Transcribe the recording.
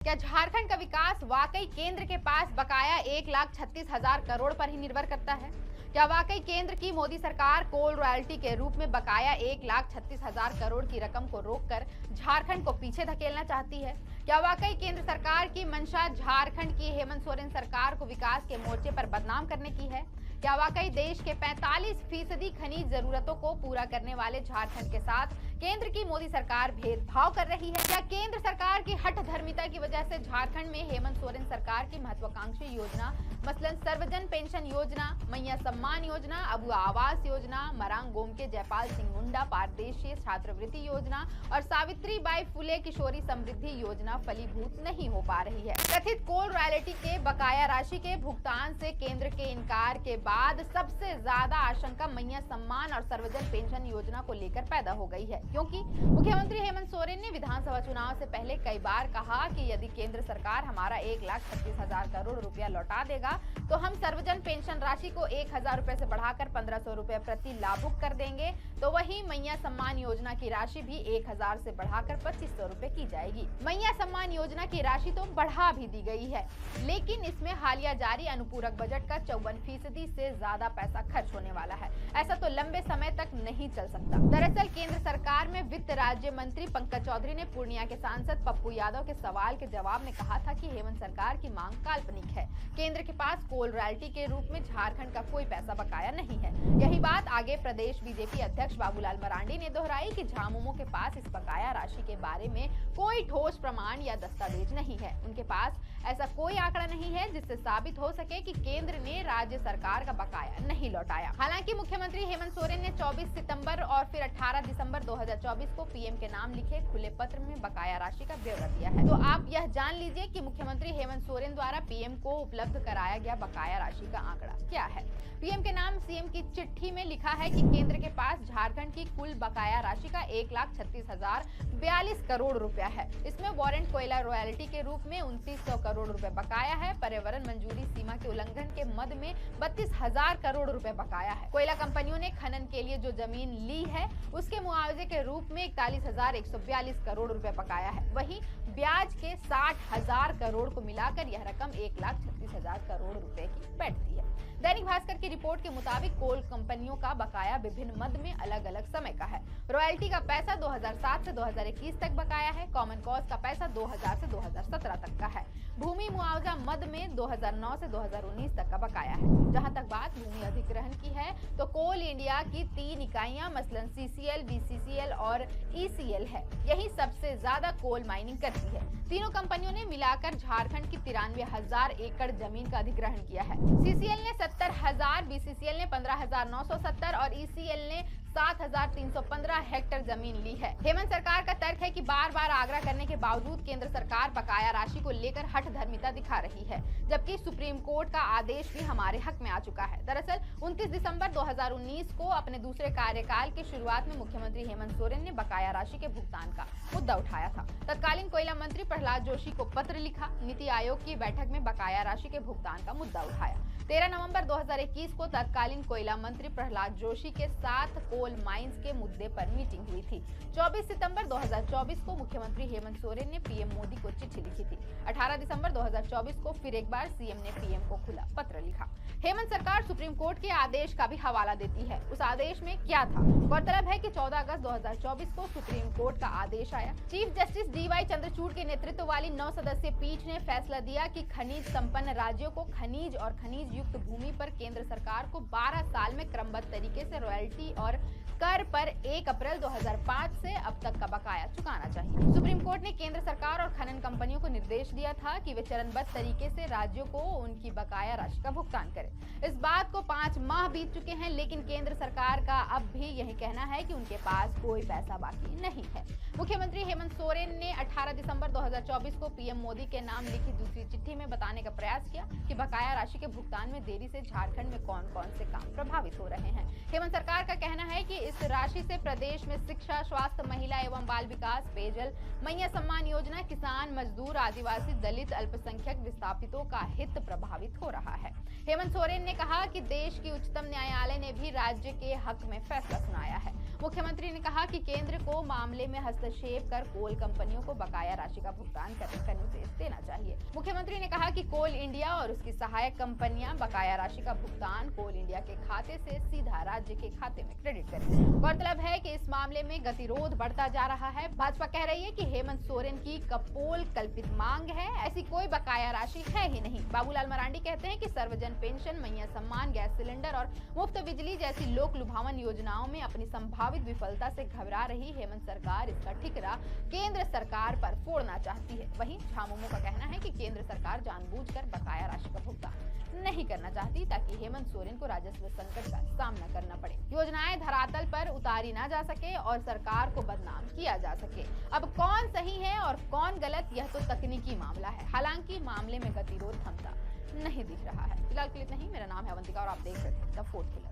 क्या झारखंड का विकास वाकई केंद्र के पास बकाया 1,36,000 करोड़ पर ही निर्भर करता है? क्या वाकई केंद्र की मोदी सरकार कोल रॉयल्टी के रूप में बकाया 1,36,000 करोड़ की रकम को रोककर झारखंड को पीछे धकेलना चाहती है? क्या वाकई केंद्र सरकार की मंशा झारखंड की हेमंत सोरेन सरकार को विकास के मोर्चे पर बदनाम करने की है? क्या वाकई देश के 45% खनिज जरूरतों को पूरा करने वाले झारखंड के साथ केंद्र की मोदी सरकार भेदभाव कर रही है? क्या केंद्र सरकार की हठधर्मिता की वजह से झारखंड में हेमंत सोरेन सरकार की महत्वाकांक्षी योजना मसलन सर्वजन पेंशन योजना, मैया सम्मान योजना, अबुआ आवास योजना, मरांग गोम के जयपाल सिंह मुंडा पारदेशीय छात्रवृत्ति योजना और सावित्री बाई फुले किशोरी समृद्धि योजना फलीभूत नहीं हो पा रही है? कथित कोल रॉयल्टी के बकाया राशि के भुगतान से केंद्र के इनकार के बाद सबसे ज्यादा आशंका मैया सम्मान और सर्वजन पेंशन योजना को लेकर पैदा हो गई है, क्योंकि मुख्यमंत्री हेमंत सोरेन ने विधानसभा चुनाव से पहले कई बार कहा कि यदि केंद्र सरकार हमारा 1,36,000 करोड़ रुपया लौटा देगा तो हम सर्वजन पेंशन राशि को 1,000 रुपए से बढ़ाकर 1,500 रुपए प्रति लाभुक कर देंगे। तो वही मैया सम्मान योजना की राशि भी 1,000 से बढ़ाकर 2,500 रुपए की जाएगी। मैया सम्मान योजना की राशि तो बढ़ा भी दी गई है, लेकिन इसमें हालिया जारी अनुपूरक बजट का 54% से ज्यादा पैसा खर्च होने वाला है। ऐसा तो लंबे समय तक नहीं चल सकता। दरअसल केंद्र सरकार में वित्त राज्य मंत्री पंकज चौधरी ने पूर्णिया के सांसद पप्पू यादव के सवाल के जवाब में कहा था कि हेमंत सरकार की मांग काल्पनिक है। केंद्र के पास कोल रॉयल्टी के रूप में झारखंड का कोई पैसा बकाया नहीं है। यही बात आगे प्रदेश बीजेपी अध्यक्ष बाबूलाल मरांडी ने दोहराई कि झामुमो के पास इस बकाया राशि के बारे में कोई ठोस प्रमाण या दस्तावेज नहीं है। उनके पास ऐसा कोई आंकड़ा नहीं है जिससे साबित हो सके कि केंद्र ने राज्य सरकार का बकाया नहीं लौटाया। हालांकि मुख्यमंत्री हेमंत सोरेन ने 24 सितंबर और फिर 18 दिसंबर 2024 को पीएम के नाम लिखे खुले पत्र में बकाया राशि का ब्यौरा दिया है। तो आप यह जान लीजिए कि मुख्यमंत्री हेमंत सोरेन द्वारा पीएम को उपलब्ध कराया गया बकाया राशि का आंकड़ा क्या है। पीएम के नाम सीएम की चिट्ठी में लिखा है कि केंद्र के पास झारखंड की कुल बकाया राशि का 1,36,042 करोड़ रुपया है। इसमें वारंट कोयला रॉयल्टी के रूप में 2,900 करोड़ रुपए बकाया है। पर्यावरण मंजूरी सीमा के उल्लंघन के मद में 32,000 करोड़ रुपए बकाया है। कोयला कंपनियों ने खनन के लिए जो जमीन ली है उसके मुआवजे के रूप में 41,142 करोड़ रुपए बकाया है। वहीं ब्याज के 60,000 करोड़ को मिलाकर यह रकम 1,36,000 करोड़ रुपए की बैठती है। दैनिक भास्कर की रिपोर्ट के मुताबिक कोल कंपनियों का बकाया विभिन्न मद में अलग अलग समय का है। रॉयल्टी का पैसा 2007 से 2021 तक बकाया है। कॉमन कॉज का पैसा 2000 से 2017 तक का है। भूमि मुआवजा मद में 2009 से 2019 तक का बकाया है। जहां तक बात भूमि अधिग्रहण की है तो कोल इंडिया की 3 इकाइयां मसलन सीसीएल, बीसीसीएल और ईसीएल है। यही सबसे ज्यादा कोल माइनिंग करती है। तीनों कंपनियों ने मिलाकर झारखंड की 93,000 एकड़ जमीन का अधिग्रहण किया है। सीसीएल ने 70,000, बीसीसीएल ने 15,970 और ईसीएल ने 7,315 हेक्टेयर जमीन ली है। हेमंत सरकार का तर्क है कि बार बार आग्रह करने के बावजूद केंद्र सरकार बकाया राशि को लेकर हठधर्मिता दिखा रही है, जबकि सुप्रीम कोर्ट का आदेश भी हमारे हक में आ चुका है। दरअसल 29 दिसंबर 2019 को अपने दूसरे कार्यकाल की शुरुआत में मुख्यमंत्री हेमंत सोरेन ने बकाया राशि के भुगतान का मुद्दा उठाया था। तत्कालीन कोयला मंत्री प्रहलाद जोशी को पत्र लिखा, नीति आयोग की बैठक में बकाया राशि के भुगतान का मुद्दा उठाया। 13 नवंबर 2021 को तत्कालीन कोयला मंत्री प्रहलाद जोशी के साथ कोल माइंस के मुद्दे पर मीटिंग हुई थी। 24 सितंबर 2024 को मुख्यमंत्री हेमंत सोरेन ने पीएम मोदी को चिट्ठी लिखी थी। 18 दिसंबर 2024 को फिर एक बार सीएम ने पीएम को खुला पत्र लिखा। हेमंत सरकार सुप्रीम कोर्ट के आदेश का भी हवाला देती है। उस आदेश में क्या था? गौरतलब है कि 14 अगस्त 2024 को सुप्रीम कोर्ट का आदेश आया। चीफ जस्टिस डीवाई चंद्रचूड़ के नेतृत्व वाली 9 सदस्यीय पीठ ने फैसला दिया कि खनिज संपन्न राज्यों को खनिज और खनिज युक्त भूमि पर केंद्र सरकार को 12 साल में क्रमबद्ध तरीके से रॉयल्टी और कर पर 1 अप्रैल 2005 से अब तक का बकाया चुकाना चाहिए। सुप्रीम कोर्ट ने केंद्र सरकार और खनन कंपनियों को निर्देश दिया था कि वे चरणबद्ध तरीके से राज्यों को उनकी बकाया राशि का भुगतान करें। इस बात को 5 माह बीत चुके हैं, लेकिन केंद्र सरकार का अब भी यही कहना है कि उनके पास कोई पैसा बाकी नहीं है। मुख्यमंत्री हेमंत सोरेन ने 18 दिसंबर 2024 को पीएम मोदी के नाम लिखी दूसरी चिट्ठी में बताने का प्रयास किया कि बकाया राशि के भुगतान में देरी से झारखंड में कौन कौन से काम प्रभावित हो रहे हैं। हेमंत सरकार का कहना है कि इस राशि से प्रदेश में शिक्षा, स्वास्थ्य, महिला एवं बाल विकास, पेयजल, मैया सम्मान योजना, किसान, मजदूर आदिवासी, दलित, अल्पसंख्यक विस्थापितों का हित प्रभावित हो रहा है। हेमंत सोरेन ने कहा कि देश की उच्चतम न्यायालय ने भी राज्य के हक में फैसला सुनाया है। मुख्यमंत्री ने कहा कि केंद्र को मामले में हस्तक्षेप कर कोल कंपनियों को बकाया राशि का भुगतान करने का निर्देश देना चाहिए। मुख्यमंत्री ने कहा कि कोल इंडिया और उसकी सहायक कंपनियां बकाया राशि का भुगतान कोल इंडिया के खाते से सीधा राज्य के खाते में क्रेडिट करें। गौरतलब है कि इस मामले में गतिरोध बढ़ता जा रहा है। भाजपा कह रही है कि हेमंत सोरेन की कपोल कल्पित मांग है, ऐसी कोई बकाया राशि है ही नहीं। बाबूलाल मरांडी कहते हैं कि सर्वजन पेंशन, मैया सम्मान, गैस सिलेंडर और मुफ्त बिजली जैसी लोक लुभावन योजनाओं में अपनी संभावित विफलता से घबरा रही हेमंत सरकार इसका ठिकरा केंद्र सरकार पर फोड़ना चाहती है। वहीं झामुमो का कहना है कि केंद्र सरकार जानबूझकर बकाया राशि का भुगतान नहीं करना चाहती ताकि हेमंत सोरेन को राजस्व संकट का सामना करना पड़े, योजनाएं धरातल पर उतारी ना जा सके और सरकार को बदनाम किया जा सके। अब कौन सही है और कौन गलत, यह तो तकनीकी मामला है। हालांकि मामले में गतिरोध थमता नहीं दिख रहा है। फिलहाल के लिए इतना ही। मेरा नाम है अवंतिका और आप देख रहे थे द फोर्थ पिलर।